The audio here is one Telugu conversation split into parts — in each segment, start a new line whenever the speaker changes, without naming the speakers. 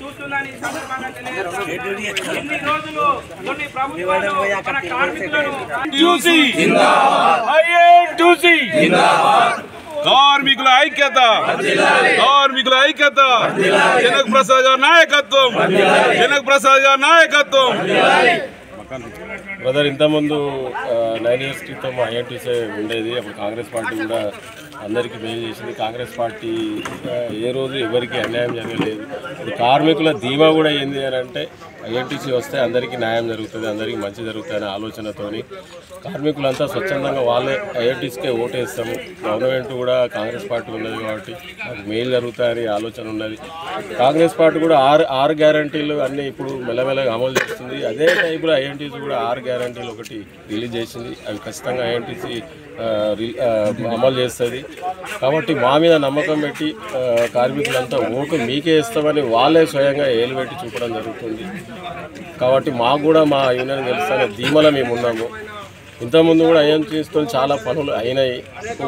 చూస్తుందని సందర్భంగా తెలియజేస్తున్నాను. ఇన్ని రోజులు కొన్ని ప్రభుత్వాలు మన కార్మికులను
కార్మికుల ఐక్యత, కార్మికుల ఐక్యత, జనక్ ప్రసాద్ గారి నాయకత్వం, జనక్ ప్రసాద్ గారి నాయకత్వం.
బ్రదర్, ఇంతకుముందు 9 years క్రితం ఐఎన్టీసీ ఉండేది. అప్పుడు కాంగ్రెస్ పార్టీ కూడా అందరికీ మేలు చేసింది. కాంగ్రెస్ పార్టీ ఏ రోజు ఎవరికి అన్యాయం జరగలేదు. ఇప్పుడు కార్మికుల ధీమా కూడా ఏంది అని అంటే ఐఎన్టీసీ వస్తే అందరికీ న్యాయం జరుగుతుంది, అందరికీ మంచి జరుగుతుంది అనే ఆలోచనతోని కార్మికులంతా స్వచ్ఛందంగా వాళ్ళే ఐఎన్టీసీకే ఓటేస్తాము. గవర్నమెంట్ కూడా కాంగ్రెస్ పార్టీ ఉన్నది కాబట్టి మాకు మేలు జరుగుతాయని ఆలోచన ఉన్నది. కాంగ్రెస్ పార్టీ కూడా ఆరు గ్యారంటీలు అన్నీ ఇప్పుడు మెల్లమెల్లగా అమలు చేస్తుంది. అదే టైపులో ఐఎన్టీసీ కూడా 6 గ్యారంటీలు ఒకటి రిలీజ్ చేసింది. అవి ఖచ్చితంగా ఐఎన్టీసీ అమలు చేస్తుంది. కాబట్టి మా మీద నమ్మకం పెట్టి కార్మికులంతా ఓటు మీకే ఇస్తామని వాళ్ళే స్వయంగా ఏలు పెట్టి చూపడం జరుగుతుంది. కాబట్టి మాకు కూడా మా యూనియన్ గెలుస్తానే ధీమలో మేము ఉన్నాము. ఇంతకుముందు కూడా ఐఎన్టీసీతో చాలా పనులు అయినాయి,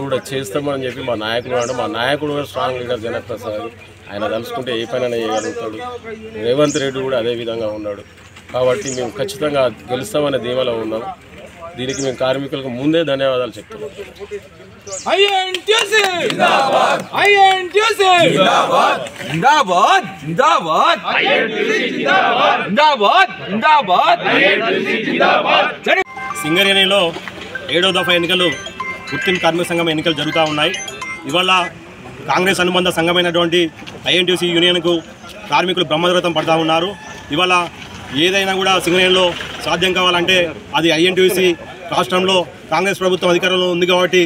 కూడా చేస్తామని చెప్పి మా నాయకుడు అంటే మా నాయకుడు కూడా స్ట్రాంగ్ లీడర్ జనక్ ప్రసాద్. ఆయన తలుచుకుంటే ఏ పైన చేయగలుగుతాడు. రేవంత్ రెడ్డి కూడా అదే విధంగా ఉన్నాడు. కాబట్టి మేము ఖచ్చితంగా గెలుస్తామనే ధీమలో ఉన్నాం. దీనికి మేము కార్మికులకు ముందే ధన్యవాదాలు చెప్తున్నాం.
సింగరేణిలో 7వ దఫా ఎన్నికలు, గుర్తింపు కార్మిక సంఘం ఎన్నికలు జరుగుతూ ఉన్నాయి. ఇవాళ కాంగ్రెస్ అనుబంధ సంఘమైనటువంటి ఐఎన్టీసీ యూనియన్కు కార్మికులు బ్రహ్మరథం పడుతూ ఉన్నారు. ఇవాళ ఏదైనా కూడా సింగరేణిలో సాధ్యం కావాలంటే అది ఐఎన్టీసీ రాష్ట్రంలో కాంగ్రెస్ ప్రభుత్వం అధికారంలో ఉంది కాబట్టి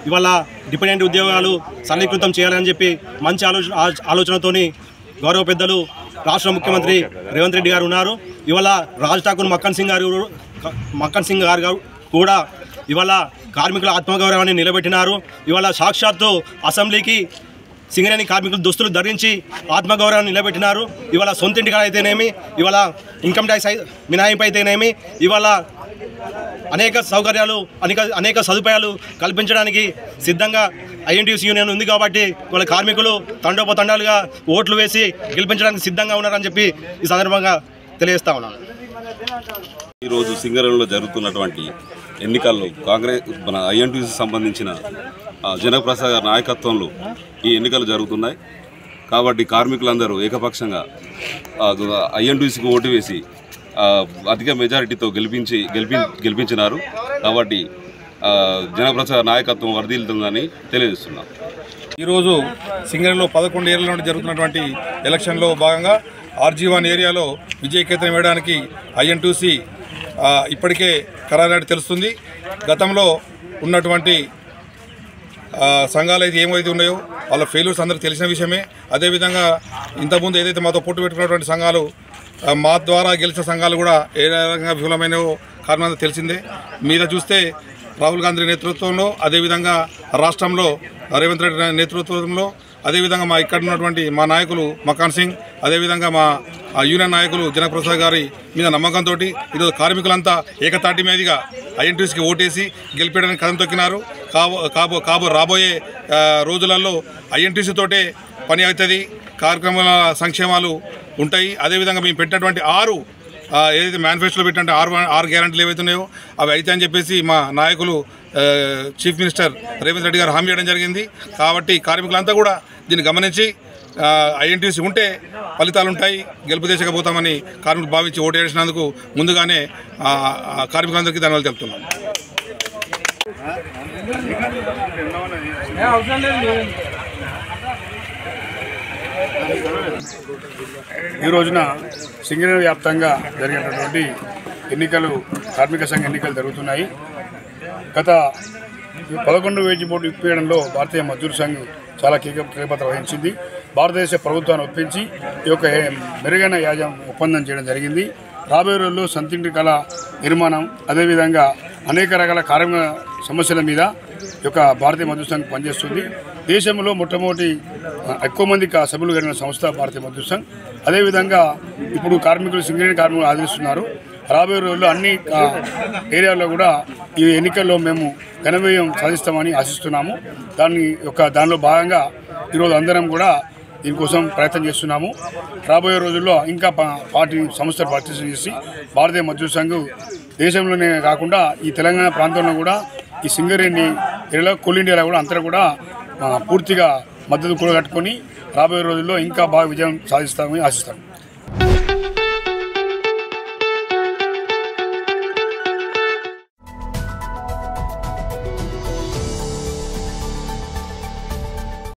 ఇవాళ డిపెండెంట్ ఉద్యోగాలు సరళీకృతం చేయాలని చెప్పి మంచి ఆలోచనతోని గౌరవ పెద్దలు రాష్ట్ర ముఖ్యమంత్రి రేవంత్ రెడ్డి గారు ఉన్నారు. ఇవాళ రాజ్ ఠాకూర్ మక్కన్ సింగ్ గారు కూడా ఇవాళ కార్మికుల ఆత్మగౌరవాన్ని నిలబెట్టినారు. ఇవాళ సాక్షాత్తు అసెంబ్లీకి సింగరేణి కార్మికులు దుస్తులు ధరించి ఆత్మగౌరవాన్ని నిలబెట్టినారు. ఇవాళ సొంత ఇంటిగా అయితేనేమి, ఇవాళ ఇన్కమ్ ట్యాక్స్ మినహాయింపు అయితేనేమి, ఇవాళ అనేక సౌకర్యాలు అనేక సదుపాయాలు కల్పించడానికి సిద్ధంగా ఐఎన్టీసీ యూనియన్ ఉంది. కాబట్టి వాళ్ళ కార్మికులు తండోపతండాలుగా ఓట్లు వేసి గెలిపించడానికి సిద్ధంగా ఉన్నారని చెప్పి ఈ సందర్భంగా తెలియజేస్తా ఉన్నాను.
ఈరోజు సింగరేణిలో జరుగుతున్నటువంటి ఎన్నికల్లో కాంగ్రెస్ మన ఐఎన్టీసీ సంబంధించిన జనక్ ప్రసాద్ గారి నాయకత్వంలో ఈ ఎన్నికలు జరుగుతున్నాయి. కాబట్టి కార్మికులందరూ ఏకపక్షంగా ఐఎన్టీసీకి ఓటు వేసి అధిక మెజారిటీతో గెలిపించినారు. కాబట్టి జనక్ ప్రసాద్ నాయకత్వం వర్ధిల్లుతుందని తెలియజేస్తున్నాం.
ఈరోజు సింగరేణిలో 11 ఏళ్ల నుండి జరుగుతున్నటువంటి ఎలక్షన్లో భాగంగా RG1 ఏరియాలో విజయకేతనం వేయడానికి ఐఎన్టీసీ ఇప్పటికే ఖరారైనట్టు తెలుస్తుంది. గతంలో ఉన్నటువంటి సంఘాలు అయితే ఏమైతే ఉన్నాయో వాళ్ళ ఫెయిల్యూర్స్ అందరికీ తెలిసిన విషయమే. అదేవిధంగా ఇంతకుముందు ఏదైతే మాతో పొట్టు పెట్టుకున్నటువంటి సంఘాలు, మా ద్వారా గెలిచిన సంఘాలు కూడా ఏ రకంగా విఫలమైనవో కారణం తెలిసిందే. మీద చూస్తే రాహుల్ గాంధీ నేతృత్వంలో, అదేవిధంగా రాష్ట్రంలో రేవంత్ రెడ్డి నేతృత్వంలో, అదేవిధంగా మా ఇక్కడ ఉన్నటువంటి మా నాయకులు మకాన్ సింగ్, అదేవిధంగా మా యూనియన్ నాయకులు జనక్ ప్రసాద్ గారి మీద నమ్మకంతో ఈరోజు కార్మికులంతా ఏకతాటి మీదుగా ఐఎన్టీసీకి ఓటేసి గెలిపేయడానికి కదం తొక్కినారు. రాబోయే రోజులలో ఐఎన్టీసీ తోటే పని అవుతుంది, కార్యక్రమాల సంక్షేమాలు ఉంటాయి. అదేవిధంగా మేము పెట్టినటువంటి ఏదైతే మేనిఫెస్టోలో పెట్టినట్టు 6 గ్యారంటీలు ఏవైతున్నాయో అవి అయితే అని చెప్పేసి మా నాయకులు చీఫ్ మినిస్టర్ రేవంత్ రెడ్డి గారు హామీ ఇవ్వడం జరిగింది. కాబట్టి కార్మికులంతా కూడా దీన్ని గమనించి ఐఎన్టీసీ ఉంటే ఫలితాలు ఉంటాయి, గెలుపు దిశకపోతామని కార్మికులు భావించి ఓటు వేసినందుకు ముందుగానే కార్మికులందరికీ ధన్యవాదాలు తెలుపుతున్నాను.
ఈ రోజున సింగరేణి వ్యాప్తంగా జరిగినటువంటి ఎన్నికలు, కార్మిక సంఘ ఎన్నికలు జరుగుతున్నాయి. గత 11 వేజీ బోర్డు విప్పియడంలో భారతీయ మజ్దూర్ సంఘ్ చాలా కీలక పాత్ర వహించింది. భారతదేశ ప్రభుత్వాన్ని ఒప్పించి ఈ యొక్క మెరుగైన ఒప్పందం చేయడం జరిగింది. రాబోయే రోజుల్లో సొంతింటి కళ నిర్మాణం, అదేవిధంగా అనేక రకాల కార్మిక సమస్యల మీద ఈ యొక్క భారతీయ మజ్దూర్ సంఘ్ పనిచేస్తుంది. దేశంలో మొట్టమొదటి ఎక్కువ మంది సభ్యులు కలిగిన సంస్థ భారతీయ మజ్దూర్ సంఘ్. అదేవిధంగా ఇప్పుడు సింగరేణి కార్మికులు ఆదరిస్తున్నారు. రాబోయే రోజుల్లో అన్ని ఏరియాల్లో కూడా ఈ ఎన్నికల్లో మేము ఘనవిజయం సాధిస్తామని ఆశిస్తున్నాము. దానిలో భాగంగా ఈరోజు అందరం కూడా దీనికోసం ప్రయత్నం చేస్తున్నాము. రాబోయే రోజుల్లో ఇంకా పార్టీ సంస్థలు పార్టిసిపేట్ చేసి భారతీయ మజ్దూర్ సంఘ్ దేశంలోనే కాకుండా ఈ తెలంగాణ ప్రాంతంలో కూడా ఈ సింగరేణి ఏరియాలో కోల్ ఇండియాలో కూడా అంతా కూడా పూర్తిగా మద్దతు కూడగట్టుకొని రాబోయే రోజుల్లో ఇంకా బాగా విజయం సాధిస్తామని ఆశిస్తాను.